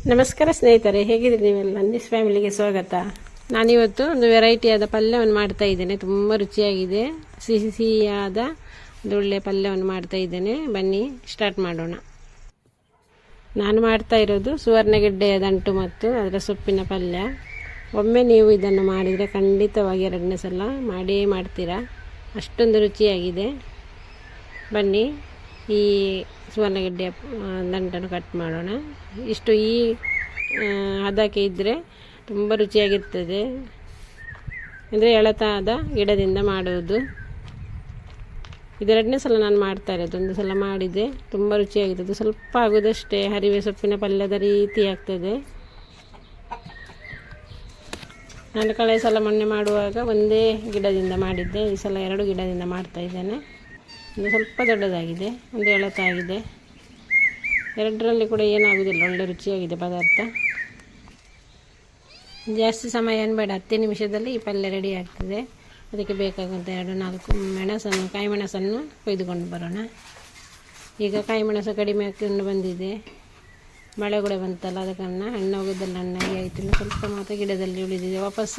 ನಮಸ್ಕಾರ ಸ್ನೇಹಿತರೆ, ಹೇಗಿದ್ದೀರಿ ನೀವೆಲ್ಲ? ನಿಸ್ ಫ್ಯಾಮಿಲಿಗೆ ಸ್ವಾಗತ. ನಾನಿವತ್ತು ಒಂದು ವೆರೈಟಿಯಾದ ಪಲ್ಯವನ್ನು ಮಾಡ್ತಾ ಇದ್ದೇನೆ. ತುಂಬ ರುಚಿಯಾಗಿದೆ, ಸಿಹಿ ಸಿಹಿಯಾದ ಒಂದು ಒಳ್ಳೆಯ ಪಲ್ಯವನ್ನು ಮಾಡ್ತಾ ಇದ್ದೇನೆ. ಬನ್ನಿ ಸ್ಟಾರ್ಟ್ ಮಾಡೋಣ. ನಾನು ಮಾಡ್ತಾ ಇರೋದು ಸುವರ್ಣಗೆಡ್ಡೆಯ ದಂಟು ಮತ್ತು ಅದರ ಸೊಪ್ಪಿನ ಪಲ್ಯ. ಒಮ್ಮೆ ನೀವು ಇದನ್ನು ಮಾಡಿದರೆ ಖಂಡಿತವಾಗಿ ಎರಡನೇ ಸಲ ಮಾಡೇ ಮಾಡ್ತೀರಾ, ಅಷ್ಟೊಂದು ರುಚಿಯಾಗಿದೆ. ಬನ್ನಿ ಈ ಸುವರ್ಣಗೆಡ್ಡೆಯ ದಂಟನ್ನು ಕಟ್ ಮಾಡೋಣ. ಇಷ್ಟು ಈ ಹದಕ್ಕೆ ಇದ್ದರೆ ತುಂಬ ರುಚಿಯಾಗಿರ್ತದೆ. ಅಂದರೆ ಎಳತಾದ ಗಿಡದಿಂದ ಮಾಡುವುದು. ಇದೆರಡನೇ ಸಲ ನಾನು ಮಾಡ್ತಾ ಇರೋದು. ಒಂದು ಸಲ ಮಾಡಿದೆ, ತುಂಬ ರುಚಿಯಾಗಿರ್ತದೆ. ಸ್ವಲ್ಪ ಆಗೋದಷ್ಟೇ, ಹರಿವೆ ಸೊಪ್ಪಿನ ಪಲ್ಯದ ರೀತಿ ಆಗ್ತದೆ. ನಾನು ಕಳೆದ ಸಲ ಮೊನ್ನೆ ಮಾಡುವಾಗ ಒಂದೇ ಗಿಡದಿಂದ ಮಾಡಿದ್ದೆ, ಈ ಸಲ 2 ಗಿಡದಿಂದ ಮಾಡ್ತಾ ಇದ್ದೇನೆ. ಒಂದು ಸ್ವಲ್ಪ ದೊಡ್ಡದಾಗಿದೆ, ಒಂದು ಎಳತಾಗಿದೆ. ಎರಡರಲ್ಲಿ ಕೂಡ ಏನಾಗುವುದಿಲ್ಲ, ಒಳ್ಳೆ ರುಚಿಯಾಗಿದೆ ಪದಾರ್ಥ. ಜಾಸ್ತಿ ಸಮಯ ಏನು ಬೇಡ, 10 ನಿಮಿಷದಲ್ಲಿ ಈ ಪಲ್ಯ ರೆಡಿ ಆಗ್ತದೆ. ಅದಕ್ಕೆ ಬೇಕಾಗುವಂಥ 2-4 ಮೆಣಸನ್ನು, ಕಾಯಿ ಮೆಣಸನ್ನು ಕೊಯ್ದುಕೊಂಡು ಬರೋಣ. ಈಗ ಕಾಯಿ ಮೆಣಸು ಕಡಿಮೆ ಹಾಕಿಕೊಂಡು ಬಂದಿದೆ, ಮಳೆ ಕೂಡ ಬಂತಲ್ಲ, ಅದ ಕಾರಣ ಹಣ್ಣು ಹೋಗೋದೆಲ್ಲ ಹಣ್ಣಾಗಿ ಆಯಿತು. ಇನ್ನು ಸ್ವಲ್ಪ ಮಾತ್ರ ಗಿಡದಲ್ಲಿ ಉಳಿದಿದೆ. ವಾಪಸ್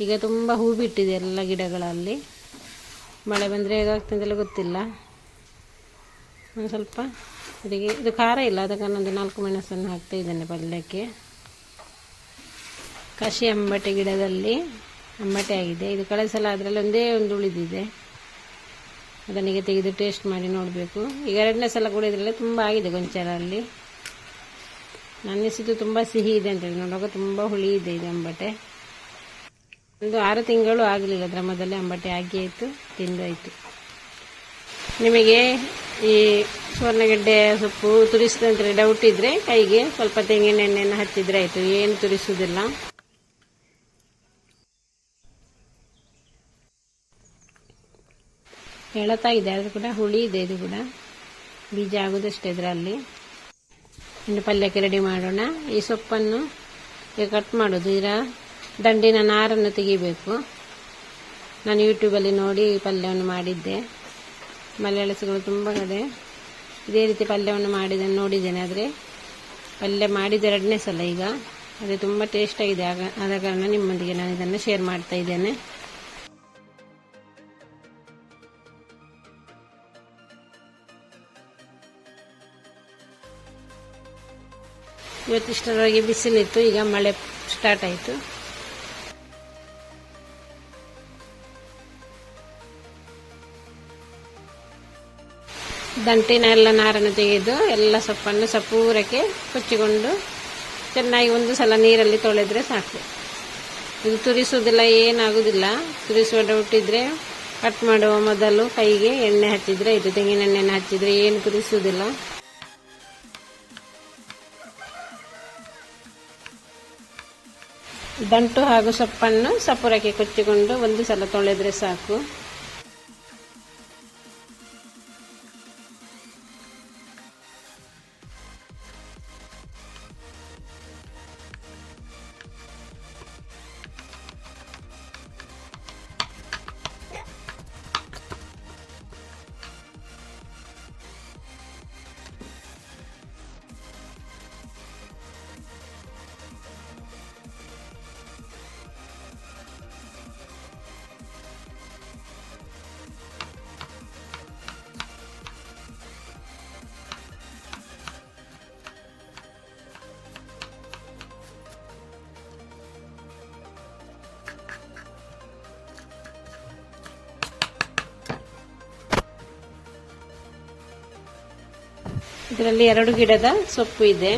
ಈಗ ತುಂಬ ಹೂ ಬಿಟ್ಟಿದೆ ಎಲ್ಲ ಗಿಡಗಳಲ್ಲಿ. ಮಳೆ ಬಂದರೆ ಹೇಗಾಗ್ತದೆಲ್ಲ ಗೊತ್ತಿಲ್ಲ. ಒಂದು ಸ್ವಲ್ಪ ಇದಕ್ಕೆ ಇದು ಖಾರ ಇಲ್ಲ, ಅದ ಕಾರಣ ಒಂದು 4 ಮೆಣಸನ್ನು ಹಾಕ್ತಾ ಇದ್ದೇನೆ ಪಲ್ಯಕ್ಕೆ. ಕಸಿ ಅಂಬಟೆ ಗಿಡದಲ್ಲಿ ಅಂಬಟೆ ಆಗಿದೆ. ಇದು ಕಳೆದ ಸಲ ಅದರಲ್ಲಿ ಒಂದೇ ಒಂದು ಉಳಿದಿದೆ, ಅದನಿಗೆ ತೆಗೆದು ಟೇಸ್ಟ್ ಮಾಡಿ ನೋಡಬೇಕು. ಈಗ ಎರಡನೇ ಸಲ ಕೂಡ ಇದರಲ್ಲಿ ತುಂಬ ಆಗಿದೆ ಗೊಂಚಲಲ್ಲಿ. ಅನ್ನಿಸಿದ್ದು ತುಂಬ ಸಿಹಿ ಇದೆ ಅಂತೇಳಿ, ನೋಡುವಾಗ ತುಂಬ ಹುಳಿ ಇದೆ ಇದು ಅಂಬಟೆ. ಒಂದು 6 ತಿಂಗಳು ಆಗಲಿಲ್ಲ, ಅದರ ಮೊದಲೇ ಅಂಬಟೆ ಆಗಿ ಆಯಿತು, ತಿಂದಾಯಿತು. ನಿಮಗೆ ಈ ಸುವರ್ಣಗೆಡ್ಡೆ ಸೊಪ್ಪು ತುರಿಸಿದಂತೆ ಡೌಟ್ ಇದ್ದರೆ ಕೈಗೆ ಸ್ವಲ್ಪ ತೆಂಗಿನ ಎಣ್ಣೆಯನ್ನು ಹಚ್ಚಿದರೆ ಆಯಿತು, ಏನು ತುರಿಸುವುದಿಲ್ಲ. ಎಳತಾಗಿದೆ, ಅದು ಕೂಡ ಹುಳಿ ಇದೆ. ಇದು ಕೂಡ ಬೀಜ ಆಗೋದಷ್ಟೇ ಇದರಲ್ಲಿ. ಇನ್ನು ಪಲ್ಯಕ್ಕೆ ರೆಡಿ ಮಾಡೋಣ. ಈ ಸೊಪ್ಪನ್ನು ಈಗ ಕಟ್ ಮಾಡೋದು. ಇದರ ದಂಡಿನ ನಾರನ್ನು ತೆಗಿಬೇಕು. ನಾನು ಯೂಟ್ಯೂಬಲ್ಲಿ ನೋಡಿ ಈ ಪಲ್ಯವನ್ನು ಮಾಡಿದ್ದೆ. ಮಲಯಾಳಿಗಳು ತುಂಬ ಕಡೆ ಇದೇ ರೀತಿ ಪಲ್ಯವನ್ನು ಮಾಡಿದ್ದನ್ನು ನೋಡಿದ್ದೇನೆ. ಆದರೆ ಪಲ್ಯ ಮಾಡಿದ 2ನೇ ಸಲ ಈಗ. ಅದೇ ತುಂಬ ಟೇಸ್ಟಾಗಿದೆ. ಆದ ಕಾರಣ ನಿಮ್ಮೊಂದಿಗೆ ನಾನು ಇದನ್ನು ಶೇರ್ ಮಾಡ್ತಾ ಇದ್ದೇನೆ. ಇವತ್ತಿಷ್ಟರವರೆಗೆ ಬಿಸಿಲಿತ್ತು, ಈಗ ಮಳೆ ಸ್ಟಾರ್ಟ್ ಆಯಿತು. ದಂಟಿನ ಎಲ್ಲ ನಾರನ್ನು ತೆಗೆದು ಎಲ್ಲ ಸೊಪ್ಪನ್ನು ಸಪೂರಕ್ಕೆ ಕೊಚ್ಚಿಕೊಂಡು ಚೆನ್ನಾಗಿ ಒಂದು ಸಲ ನೀರಲ್ಲಿ ತೊಳೆದರೆ ಸಾಕು. ಇದು ತುರಿಸುವುದಿಲ್ಲ, ಏನಾಗುವುದಿಲ್ಲ. ತುರಿಸುವ ಡೌಟ್ ಇದ್ದರೆ ಕಟ್ ಮಾಡುವ ಮೊದಲು ಕೈಗೆ ಎಣ್ಣೆ ಹಚ್ಚಿದರೆ ಇದು, ತೆಂಗಿನ ಎಣ್ಣೆಯನ್ನು ಹಚ್ಚಿದರೆ ಏನು ತುರಿಸುವುದಿಲ್ಲ. ದಂಟು ಹಾಗೂ ಸೊಪ್ಪನ್ನು ಸಪೂರಕ್ಕೆ ಕೊಚ್ಚಿಕೊಂಡು ಒಂದು ಸಲ ತೊಳೆದರೆ ಸಾಕು. ಇದರಲ್ಲಿ 2 ಗಿಡದ ಸೊಪ್ಪು ಇದೆ.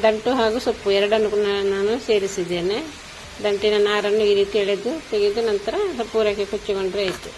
ದಂಟು ಹಾಗೂ ಸೊಪ್ಪು ಎರಡನ್ನು ನಾನು ಸೇರಿಸಿದ್ದೇನೆ. ದಂಟಿನ ನಾರನ್ನು ಈ ರೀತಿ ತೆಗೆದು ನಂತರ ಸಪೂರಕ್ಕೆ ಕೊಚ್ಚಿಕೊಂಡ್ರೆ ಆಯಿತು.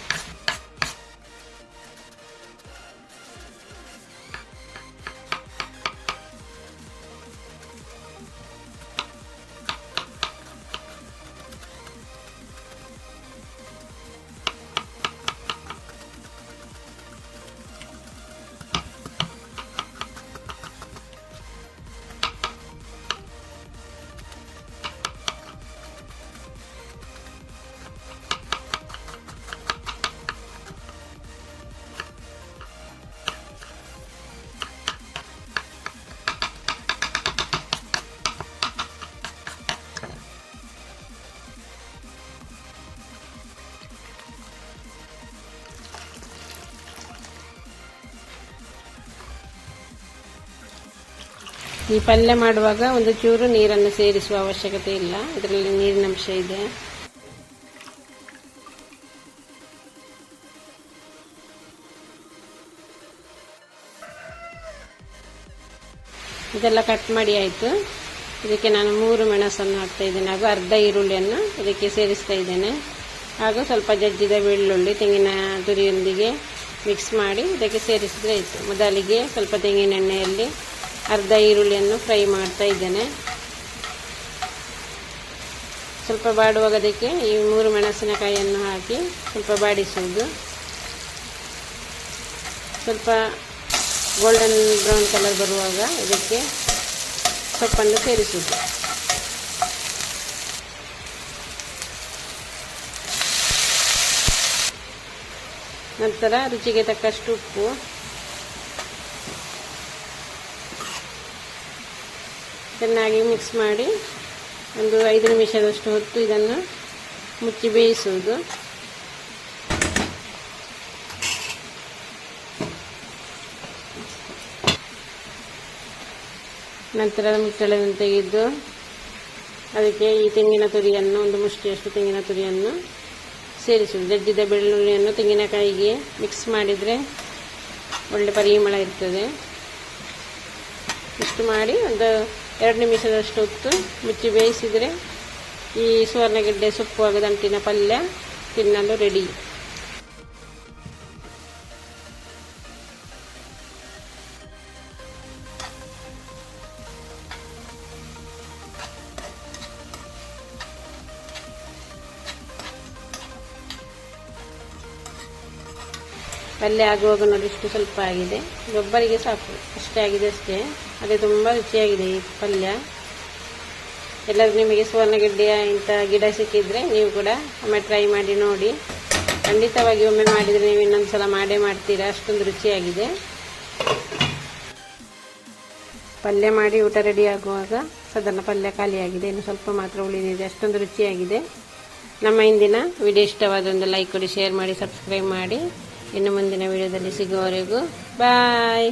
ಈ ಪಲ್ಯ ಮಾಡುವಾಗ ಒಂದು ಚೂರು ನೀರನ್ನು ಸೇರಿಸುವ ಅವಶ್ಯಕತೆ ಇಲ್ಲ, ಇದರಲ್ಲಿ ನೀರಿನ ಅಂಶ ಇದೆ. ಇದೆಲ್ಲ ಕಟ್ ಮಾಡಿ ಆಯಿತು. ಇದಕ್ಕೆ ನಾನು 3 ಮೆಣಸನ್ನು ಹಾಕ್ತಾ ಇದ್ದೇನೆ ಹಾಗೂ ಅರ್ಧ ಈರುಳ್ಳಿಯನ್ನು ಇದಕ್ಕೆ ಸೇರಿಸ್ತಾ ಇದ್ದೇನೆ. ಹಾಗೂ ಸ್ವಲ್ಪ ಜಜ್ಜಿದ ಬೆಳ್ಳುಳ್ಳಿ ತೆಂಗಿನ ತುರಿಯೊಂದಿಗೆ ಮಿಕ್ಸ್ ಮಾಡಿ ಇದಕ್ಕೆ ಸೇರಿಸಿದ್ರೆ ಆಯಿತು. ಮೊದಲಿಗೆ ಸ್ವಲ್ಪ ತೆಂಗಿನ ಎಣ್ಣೆಯಲ್ಲಿ ಅರ್ಧ ಈರುಳ್ಳಿಯನ್ನು ಫ್ರೈ ಮಾಡ್ತಾ ಇದ್ದೇನೆ. ಸ್ವಲ್ಪ ಬಾಡುವಾಗ ಅದಕ್ಕೆ ಈ 3 ಮೆಣಸಿನಕಾಯಿಯನ್ನು ಹಾಕಿ ಸ್ವಲ್ಪ ಬಾಡಿಸುವುದು. ಸ್ವಲ್ಪ ಗೋಲ್ಡನ್ ಬ್ರೌನ್ ಕಲರ್ ಬರುವಾಗ ಇದಕ್ಕೆ ಸೊಪ್ಪನ್ನು ಸೇರಿಸುವುದು. ನಂತರ ರುಚಿಗೆ ತಕ್ಕಷ್ಟು ಉಪ್ಪು, ಚೆನ್ನಾಗಿ ಮಿಕ್ಸ್ ಮಾಡಿ ಒಂದು 5 ನಿಮಿಷದಷ್ಟು ಹೊತ್ತು ಇದನ್ನು ಮುಚ್ಚಿ ಬೇಯಿಸುವುದು. ನಂತರ ಮುಚ್ಚಳವನ್ನು ತೆಗೆದು ಅದಕ್ಕೆ ಈ ತೆಂಗಿನ ತುರಿಯನ್ನು, ಒಂದು ಮುಷ್ಟಿಯಷ್ಟು ತೆಂಗಿನ ತುರಿಯನ್ನು ಸೇರಿಸುವುದು. ಜಜ್ಜಿದ ಬೆಳ್ಳುಳ್ಳಿಯನ್ನು ತೆಂಗಿನಕಾಯಿಗೆ ಮಿಕ್ಸ್ ಮಾಡಿದರೆ ಒಳ್ಳೆ ಪರಿಮಳ ಇರ್ತದೆ. ಇಷ್ಟು ಮಾಡಿ ಒಂದು 2 ನಿಮಿಷದಷ್ಟು ಹೊತ್ತು ಮುಚ್ಚಿ ಬೇಯಿಸಿದರೆ ಈ ಸುವರ್ಣಗೆಡ್ಡೆ ಸೊಪ್ಪು ಹಾಗೂ ದಂಟಿನ ಪಲ್ಯ ತಿನ್ನಲು ರೆಡಿ. ಪಲ್ಯ ಆಗುವಾಗ ನೋಡಿ ಇಷ್ಟು ಸ್ವಲ್ಪ ಆಗಿದೆ, ಒಬ್ಬರಿಗೆ ಸಾಕು, ಅಷ್ಟೇ ಆಗಿದೆ ಅಷ್ಟೇ. ಅದೇ ತುಂಬ ರುಚಿಯಾಗಿದೆ ಈ ಪಲ್ಯ. ಎಲ್ಲರೂ ನಿಮಗೆ ಸುವರ್ಣಗೆಡ್ಡೆಯ ಇಂಥ ಗಿಡ ಸಿಕ್ಕಿದ್ರೆ ನೀವು ಕೂಡ ಒಮ್ಮೆ ಟ್ರೈ ಮಾಡಿ ನೋಡಿ. ಖಂಡಿತವಾಗಿ ಒಮ್ಮೆ ಮಾಡಿದರೆ ನೀವು ಇನ್ನೊಂದು ಸಲ ಮಾಡೇ ಮಾಡ್ತೀರಾ, ಅಷ್ಟೊಂದು ರುಚಿಯಾಗಿದೆ. ಪಲ್ಯ ಮಾಡಿ ಊಟ ರೆಡಿ ಆಗುವಾಗ ಸಾಧಾರಣ ಪಲ್ಯ ಖಾಲಿಯಾಗಿದೆ, ಇನ್ನು ಸ್ವಲ್ಪ ಮಾತ್ರ ಉಳಿದಿದೆ. ಅಷ್ಟೊಂದು ರುಚಿಯಾಗಿದೆ. ನಮ್ಮ ಇಂದಿನ ವಿಡಿಯೋ ಇಷ್ಟವಾದ ಒಂದು ಲೈಕ್ ಕೊಡಿ, ಶೇರ್ ಮಾಡಿ, ಸಬ್ಸ್ಕ್ರೈಬ್ ಮಾಡಿ. ಇನ್ನು ಮುಂದಿನ ವಿಡಿಯೋದಲ್ಲಿ ಸಿಗುವವರೆಗೂ ಬಾಯ್.